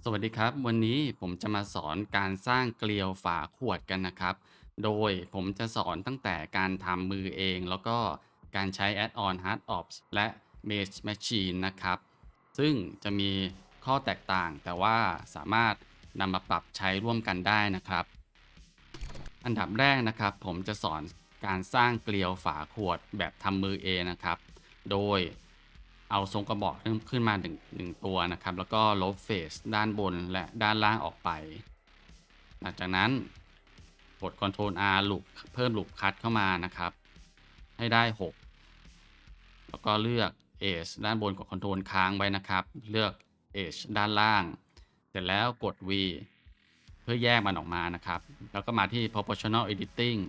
สวัสดีครับวันนี้ผมจะมาสอนการสร้างเกลียวฝาขวดกันนะครับโดยผมจะสอนตั้งแต่การทำมือเองแล้วก็การใช้ Add-on HardOps และ Mesh Machine นะครับซึ่งจะมีข้อแตกต่างแต่ว่าสามารถนำมาปรับใช้ร่วมกันได้นะครับอันดับแรกนะครับผมจะสอนการสร้างเกลียวฝาขวดแบบทำมือเองนะครับโดยเอาทรงกระบอกขึ้นมาหนึ่งตัวนะครับแล้วก็ลบเฟสด้านบนและด้านล่างออกไปหลังจากนั้นกด Ctrl R ลูปเพิ่มลูปคัทเข้ามานะครับให้ได้6แล้วก็เลือก Edge ด้านบนกด Ctrl ค้างไว้นะครับเลือก Edge ด้านล่างเสร็จแล้วกด V เพื่อแยกมันออกมานะครับแล้วก็มาที่ Proportional Editing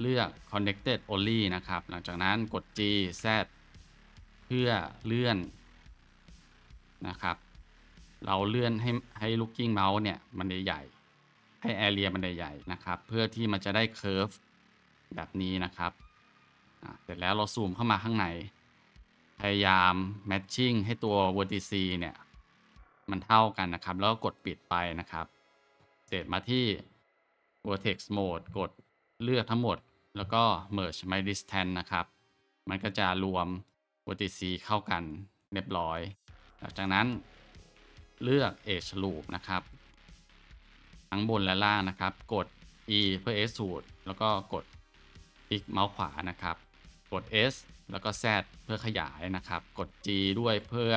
เลือก Connected Only นะครับหลังจากนั้นกด G Z เพื่อเลื่อนนะครับเราเลื่อนให้ Looking Mouse เนี่ยมันใหญ่ๆให้ Area มันใหญ่ๆนะครับเพื่อที่มันจะได้ Curve แบบนี้นะครับเสร็จแล้วเราซูมเข้ามาข้างในพยายาม Matching ให้ตัว Vertice เนี่ยมันเท่ากันนะครับแล้วก็กดปิดไปนะครับเสร็จมาที่ Vertex Mode กดเลือกทั้งหมดแล้วก็ Merge My Distance นะครับมันก็จะรวม Vertice เข้ากันเรียบร้อยหลังจากนั้นเลือก Edge Loop นะครับทั้งบนและล่างนะครับกด E เพื่อ Extrude แล้วก็กดคลิกเมาส์ขวานะครับกด S แล้วก็ Z เพื่อขยายนะครับกด G ด้วยเพื่อ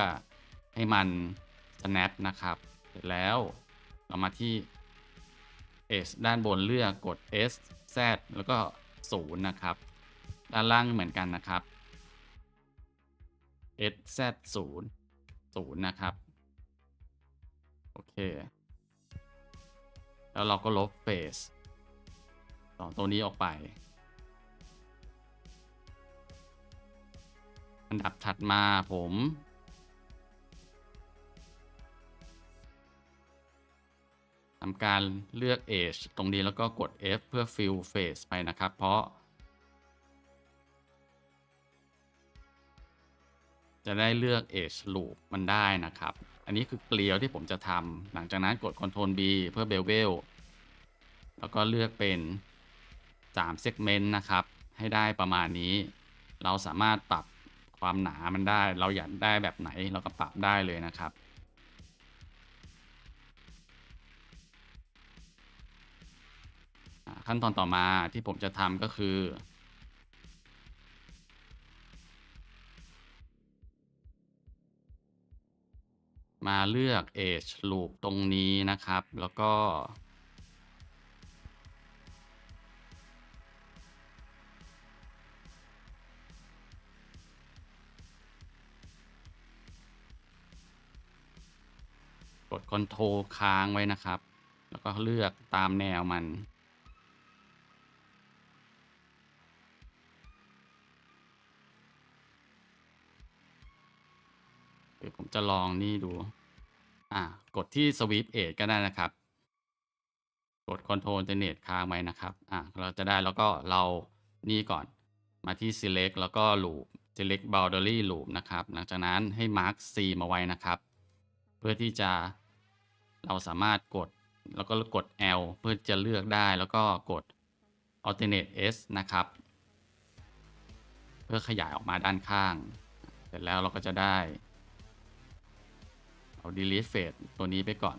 ให้มัน snap นะครับเสร็จแล้วเรามาที่ Edge ด้านบนเลือกกด S Z แล้วก็0นะครับด้านล่างเหมือนกันนะครับ S Z 0นะครับโอเคแล้วเราก็ลบเฟส2ตัวนี้ออกไปอันดับถัดมาผมทำการเลือก Edge ตรงนี้แล้วก็กด F เพื่อ Fill Face ไปนะครับเพราะจะได้เลือก Edge Loop มันได้นะครับอันนี้คือเกลียวที่ผมจะทำหลังจากนั้นกด Ctrl B เพื่อ Bevel แล้วก็เลือกเป็น3 segment นะครับให้ได้ประมาณนี้เราสามารถปรับความหนามันได้เราอยากได้แบบไหนเราก็ปรับได้เลยนะครับขั้นตอนต่อมาที่ผมจะทำก็คือมาเลือก Edge Loop ตรงนี้นะครับแล้วก็กด Ctrl ค้างไว้นะครับแล้วก็เลือกตามแนวมันเดี๋ยวผมจะลองนี่ดูกดที่ Sweep Edge ก็ได้นะครับ กด Ctrl Alternate ค้างไว้นะครับเราจะได้แล้วก็เรานี่ก่อนมาที่ Select แล้วก็ Loop Select Boundary Loop นะครับหลังจากนั้นให้ Mark C มาไว้นะครับเพื่อที่จะเราสามารถกดแล้วก็กด L เพื่อจะเลือกได้แล้วก็กด Alternate S นะครับเพื่อขยายออกมาด้านข้างเสร็จแล้วเราก็จะได้เอา Delete Face ตัวนี้ไปก่อน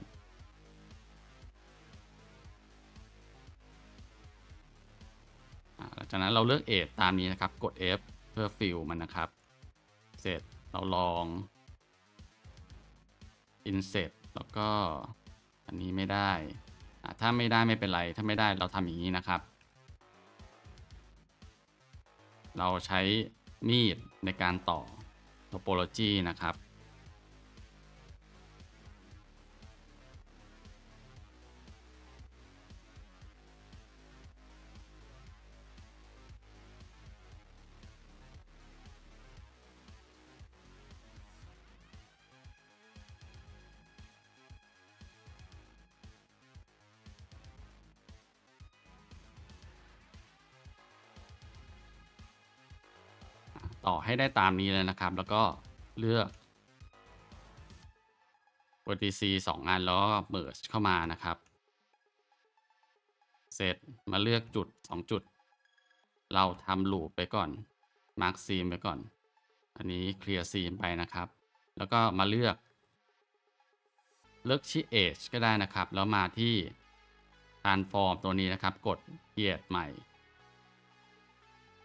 หลังจากนั้นเราเลือก Age ตามนี้นะครับกด F เพื่อ Fill มันนะครับเสร็จเราลอง Inset แล้วก็อันนี้ไม่ได้ถ้าไม่ได้ไม่เป็นไรถ้าไม่ได้เราทำอย่างนี้นะครับเราใช้มีดในการต่อ Topology นะครับต่อให้ได้ตามนี้เลยนะครับแล้วก็เลือก vertices 2อันแล้วก็ merge เข้ามานะครับเสร็จมาเลือกจุด2จุดเราทำ loop ไปก่อน mark seam ไปก่อนอันนี้ clear seam ไปนะครับแล้วก็มาเลือกที่ edge ก็ได้นะครับแล้วมาที่ transform ตัวนี้นะครับกด create ใหม่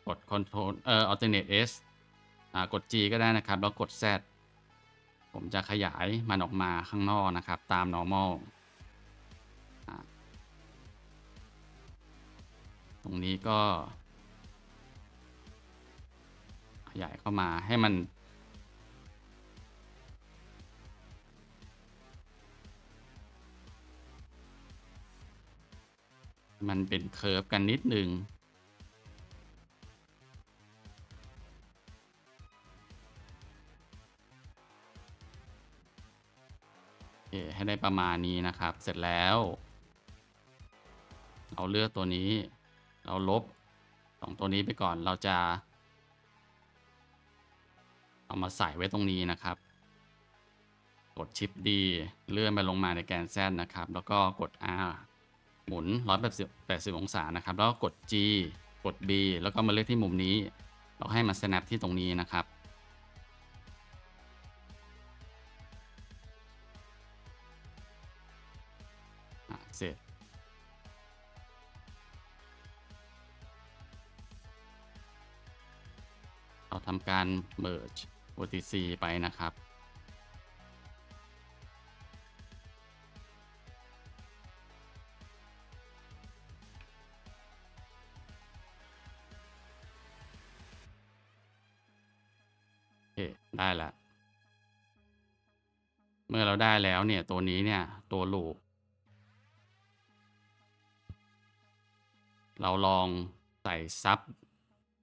กด control alternate S กด G ก็ได้นะครับแล้วกด Z ผมจะขยายมันออกมาข้างนอกนะครับตาม normal อ่าตรงนี้ก็ขยายเข้ามาให้มันเป็นเคอร์ฟกันนิดนึงให้ได้ประมาณนี้นะครับเสร็จแล้วเราเลือกตัวนี้เราลบ2ตัวนี้ไปก่อนเราจะเอามาใส่ไว้ตรงนี้นะครับกด Shift D เลื่อนไปลงมาในแกน Z นะครับแล้วก็กด R หมุน180องศานะครับแล้วก็กด G กด B แล้วก็มาเลือกที่มุมนี้เราให้มัน snap ที่ตรงนี้นะครับเสร็จเราทำการ merge vertices ไปนะครับโอเคได้แล้ว เมื่อเราได้แล้วเนี่ยตัวนี้เนี่ยตัว loop เราลองใส่ซับ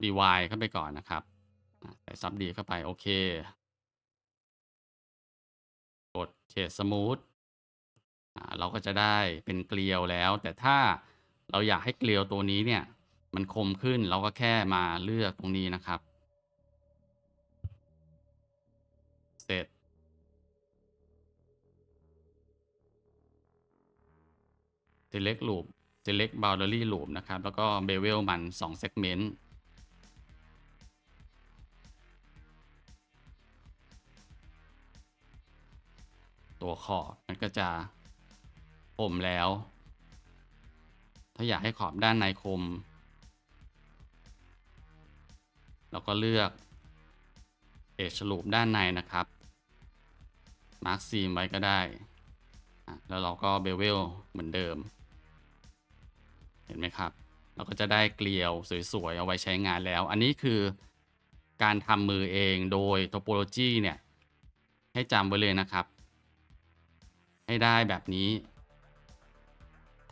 dy เข้าไปก่อนนะครับใส่ซับ d เข้าไปโอเคกด shade smooth เราก็จะได้เป็นเกลียวแล้วแต่ถ้าเราอยากให้เกลียวตัวนี้เนี่ยมันคมขึ้นเราก็แค่มาเลือกตรงนี้นะครับเสร็จ select loop select boundary loop นะครับแล้วก็ bevel มัน2 segment ตัวขอบมันก็จะคมแล้วถ้าอยากให้ขอบด้านในคมเราก็เลือก edge loop ด้านในนะครับ mark seam ไว้ก็ได้แล้วเราก็ bevel เหมือนเดิมเห็นไหมครับเราก็จะได้เกลียวสวยๆเอาไว้ใช้งานแล้วอันนี้คือการทำมือเองโดย topology เนี่ยให้จำไว้เลยนะครับให้ได้แบบนี้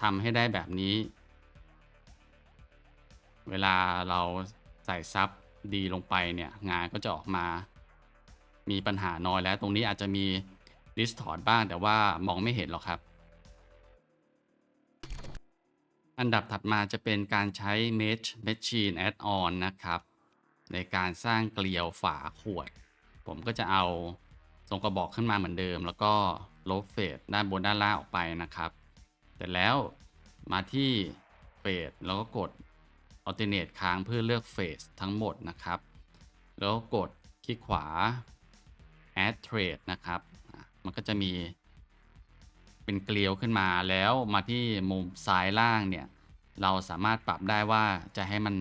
ทำให้ได้แบบนี้เวลาเราใส่ซับดีลงไปเนี่ยงานก็จะออกมามีปัญหาน้อยแล้วตรงนี้อาจจะมี distort บ้างแต่ว่ามองไม่เห็นหรอกครับอันดับถัดมาจะเป็นการใช้ Mesh Machine Add-on นะครับในการสร้างเกลียวฝาขวดผมก็จะเอาทรงกระบอกขึ้นมาเหมือนเดิมแล้วก็ลบเฟสด้านบนด้านล่างออกไปนะครับเสร็จแล้วมาที่เฟสแล้วก็กด Alternate ค้างเพื่อเลือกเฟสทั้งหมดนะครับแล้วกดคลิกขวา Add Trade นะครับมันก็จะมีเป็นเกลียวขึ้นมาแล้วมาที่มุมซ้ายล่างเนี่ยเราสามารถปรับได้ว่าจะให้มัน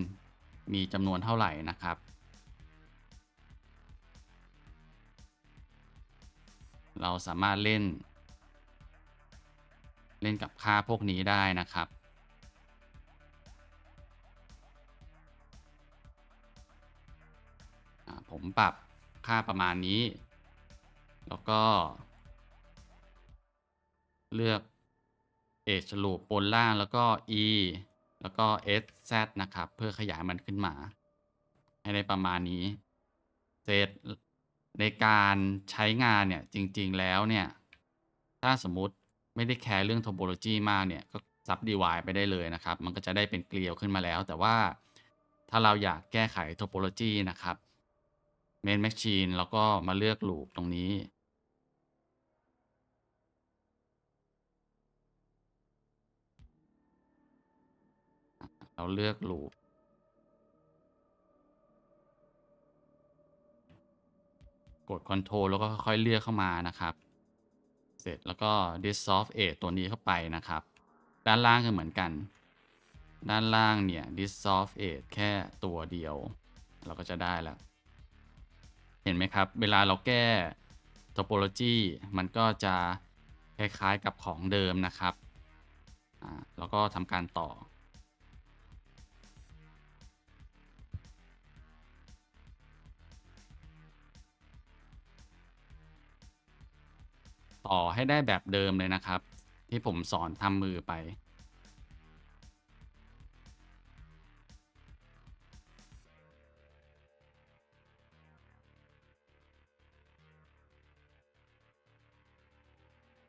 มีจำนวนเท่าไหร่นะครับเราสามารถเล่นกับค่าพวกนี้ได้นะครับผมปรับค่าประมาณนี้แล้วก็เลือก Edge Loop บนล่างแล้วก็ E แล้วก็ SZ นะครับเพื่อขยายมันขึ้นมาให้ได้ประมาณนี้เสร็จในการใช้งานเนี่ยจริงๆแล้วเนี่ยถ้าสมมุติไม่ได้แคร์เรื่อง topology มากเนี่ยก็ซับ dy ไปได้เลยนะครับมันก็จะได้เป็นเกลียวขึ้นมาแล้วแต่ว่าถ้าเราอยากแก้ไข topology นะครับ main machine แล้วก็มาเลือก loop ตรงนี้ เราเลือก loop กด Ctrl แล้วก็ค่อยๆเลือกเข้ามานะครับเสร็จแล้วก็ dissolve edge ตัวนี้เข้าไปนะครับด้านล่างก็เหมือนกันด้านล่างเนี่ย dissolve edge แค่ตัวเดียวเราก็จะได้แล้วเห็นไหมครับเวลาเราแก้ topology มันก็จะคล้ายๆกับของเดิมนะครับแล้วก็ทำการต่อให้ได้แบบเดิมเลยนะครับที่ผมสอนทำมือไป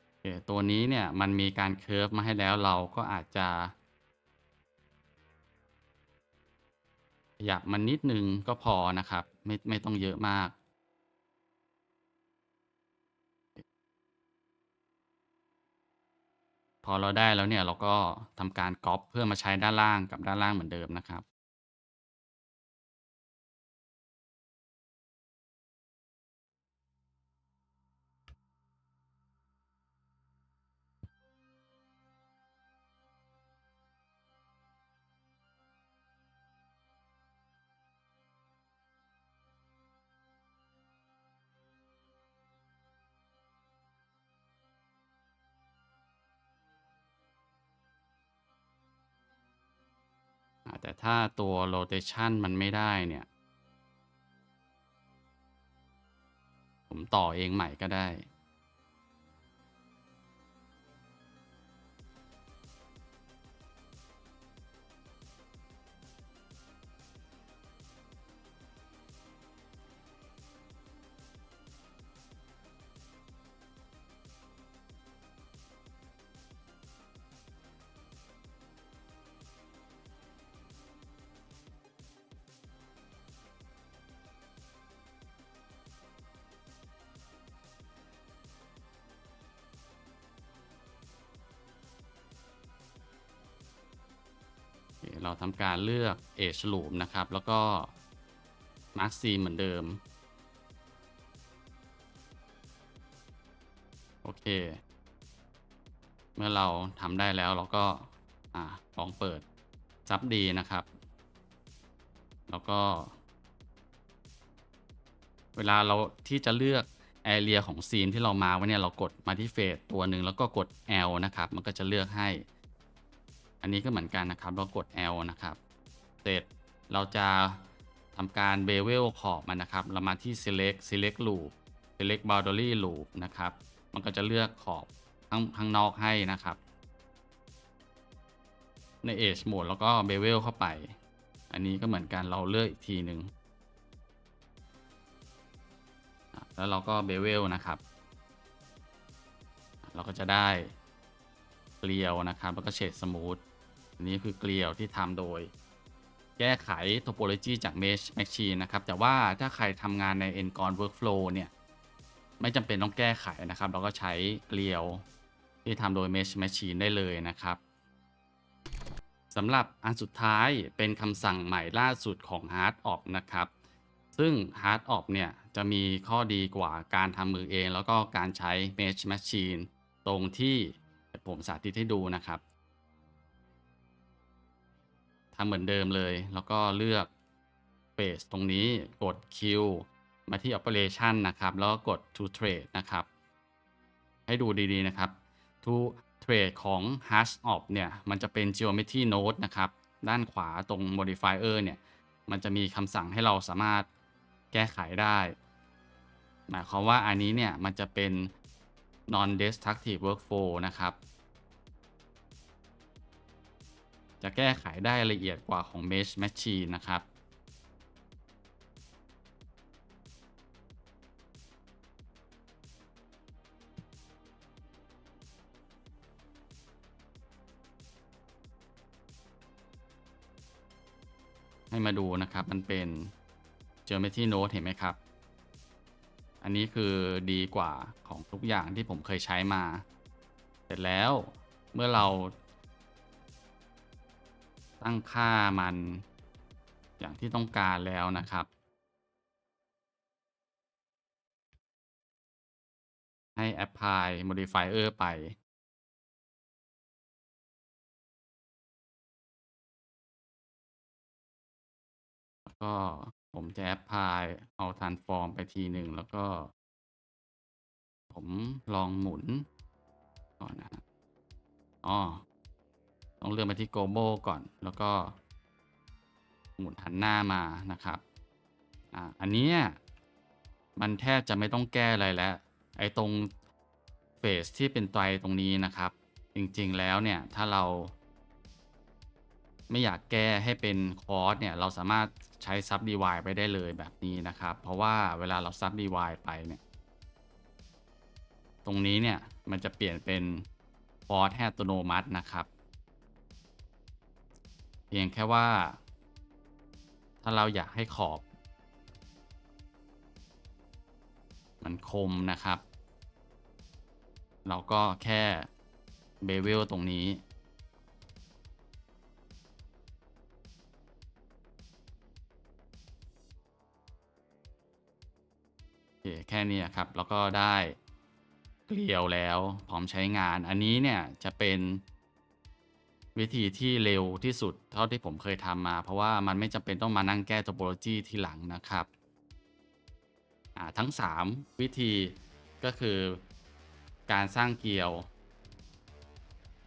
โอเคตัวนี้เนี่ยมันมีการเคิร์ฟมาให้แล้วเราก็อาจจะขยับมันนิดนึงก็พอนะครับไม่ต้องเยอะมาก พอเราได้แล้วเนี่ยเราก็ทำการก๊อปเพื่อมาใช้ด้านล่างกับด้านล่างเหมือนเดิมนะครับแต่ถ้าตัว rotation มันไม่ได้เนี่ยผมต่อเองใหม่ก็ได้เราทำการเลือก edge loop นะครับแล้วก็ mark C เหมือนเดิมโอเคเมื่อเราทำได้แล้วเราก็ลองเปิดซับดีนะครับแล้วก็เวลาเราที่จะเลือก area ของซีนที่เรามาไว้เนี่ยเรากดมาที่เฟสตัวหนึ่งแล้วก็กด L นะครับมันก็จะเลือกให้ อันนี้ก็เหมือนกันนะครับเรากด L นะครับเสร็จเราจะทำการ bevel ขอบมันนะครับเรามาที่ select loop select boundary loop นะครับมันก็จะเลือกขอบข้างนอกให้นะครับใน edge mode แล้วก็ bevel เข้าไปอันนี้ก็เหมือนกันเราเลือกอีกทีหนึ่งแล้วเราก็ bevel นะครับเราก็จะได้เกลียวนะครับแล้วก็เฉดสมูทอันนี้คือเกลียวที่ทำโดยแก้ไข topology จาก Mesh Machine นะครับแต่ว่าถ้าใครทำงานใน Ngon Workflow เนี่ยไม่จำเป็นต้องแก้ไขนะครับเราก็ใช้เกลียวที่ทำโดย Mesh Machine ได้เลยนะครับสำหรับอันสุดท้ายเป็นคำสั่งใหม่ล่าสุดของ HardOp นะครับซึ่ง HardOp เนี่ยจะมีข้อดีกว่าการทำมือเองแล้วก็การใช้ Mesh Machine ตรงที่ผมสาธิตให้ดูนะครับทำเหมือนเดิมเลยแล้วก็เลือก Page ตรงนี้กด Q มาที่ Operation นะครับแล้วก็กด To Trade นะครับให้ดูดีๆนะครับ To Trade ของ HashOp เนี่ยมันจะเป็น Geometry Node นะครับด้านขวาตรง Modifier เนี่ยมันจะมีคำสั่งให้เราสามารถแก้ไขได้หมายความว่าอันนี้เนี่ยมันจะเป็น Non Destructive Workflow นะครับ จะแก้ไขได้ละเอียดกว่าของ Mesh Machine นะครับให้มาดูนะครับมันเป็น Geometry Node เห็นไหมครับอันนี้คือดีกว่าของทุกอย่างที่ผมเคยใช้มาเสร็จแล้วเมื่อเรา ตั้งค่ามันอย่างที่ต้องการแล้วนะครับให้ apply modifier ไปแล้วก็ผมจะ apply เอา transform ไปทีหนึ่งแล้วก็ผมลองหมุนก่อนนะครับอ๋อต้องเลื่อนไปที่ global ก่อนแล้วก็หมุนหันหน้ามานะครับอันเนี้ยมันแทบจะไม่ต้องแก้อะไรแล้วไอ้ตรงเฟสที่เป็นไตรตรงนี้นะครับจริงๆแล้วเนี่ยถ้าเราไม่อยากแก้ให้เป็นคอร์สเนี่ยเราสามารถใช้ subdivide ไปได้เลยแบบนี้นะครับเพราะว่าเวลาเรา subdivide ไปเนี่ยตรงนี้เนี่ยมันจะเปลี่ยนเป็นคอร์สให้อัตโนมัตินะครับเพียงแค่ว่าถ้าเราอยากให้ขอบมันคมนะครับเราก็แค่เบเวลตรงนี้โอเคแค่นี้ครับแล้วก็ได้เกลียวแล้วพร้อมใช้งานอันนี้เนี่ยจะเป็นวิธีที่เร็วที่สุดเท่าที่ผมเคยทำมาเพราะว่ามันไม่จำเป็นต้องมานั่งแก้ topology ทีหลังนะครับทั้ง3วิธีก็คือการสร้างเกลียว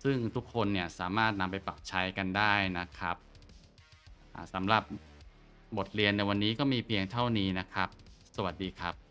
ซึ่งทุกคนเนี่ยสามารถนำไปปรับใช้กันได้นะครับสำหรับบทเรียนในวันนี้ก็มีเพียงเท่านี้นะครับ สวัสดีครับ